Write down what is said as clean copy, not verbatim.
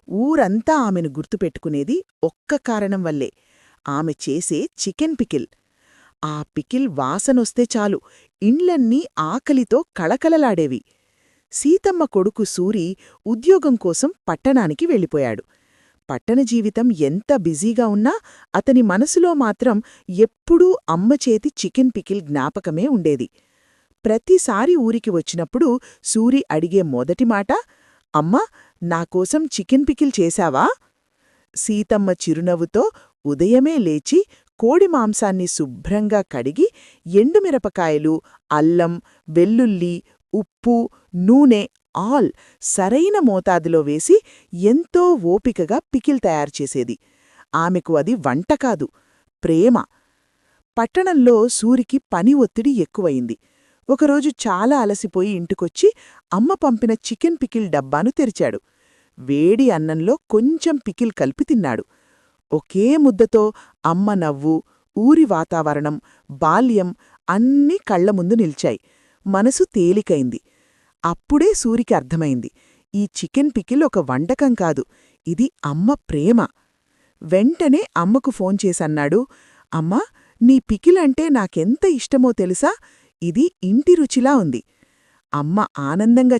ఊరంతా ఆమెను గుర్తుపెట్టుకునేది ఒక్క కారణం వల్లే, ఆమె చేసే చికెన్ పికిల్. ఆ పికిల్ వాసనొస్తే చాలు ఇండ్లన్నీ ఆకలితో కళకళలాడేవి. సీతమ్మ కొడుకు సూరి ఉద్యోగం కోసం పట్టణానికి వెళ్ళిపోయాడు. పట్టణ జీవితం ఎంత బిజీగా ఉన్నా అతని మనసులో మాత్రం ఎప్పుడూ అమ్మచేతి చికెన్ పికిల్ జ్ఞాపకమే ఉండేది. ప్రతిసారి ఊరికి వచ్చినప్పుడు సూరి అడిగే మొదటి మాట, అమ్మా, నాకోసం చికెన్ పికిల్ చేశావా? సీతమ్మ చిరునవ్వుతో ఉదయమే లేచి కోడి మాంసాన్ని శుభ్రంగా కడిగి ఎండుమిరపకాయలు, అల్లం, వెల్లుల్లి, ఉప్పు, నూనె ఆల్ సరైన మోతాదులో వేసి ఎంతో ఓపికగా పికిల్ తయారుచేసేది. ఆమెకు అది వంట కాదు, ప్రేమ. పట్టణంలో సూరికి పని ఒత్తిడి ఎక్కువయింది. ఒకరోజు చాలా అలసిపోయి ఇంటికొచ్చి అమ్మ పంపిన చికెన్ పికిల్ డబ్బాను తెరిచాడు. వేడి అన్నంలో కొంచెం పికిల్ కలిపి తిన్నాడు. ఒకే ముద్దతో అమ్మ నవ్వు, ఊరి వాతావరణం, బాల్యం అన్నీ కళ్లముందు నిల్చాయి. మనసు తేలికైంది. అప్పుడే సూరికి అర్థమైంది, ఈ చికెన్ పికిల్ ఒక వంటకం కాదు, ఇది అమ్మ ప్రేమ. వెంటనే అమ్మకు ఫోన్ చేసన్నాడు, అమ్మా, నీ పికిల్ అంటే నాకెంత ఇష్టమో తెలుసా? ఇది ఇంటి రుచిలా ఉంది. అమ్మ ఆనందంగా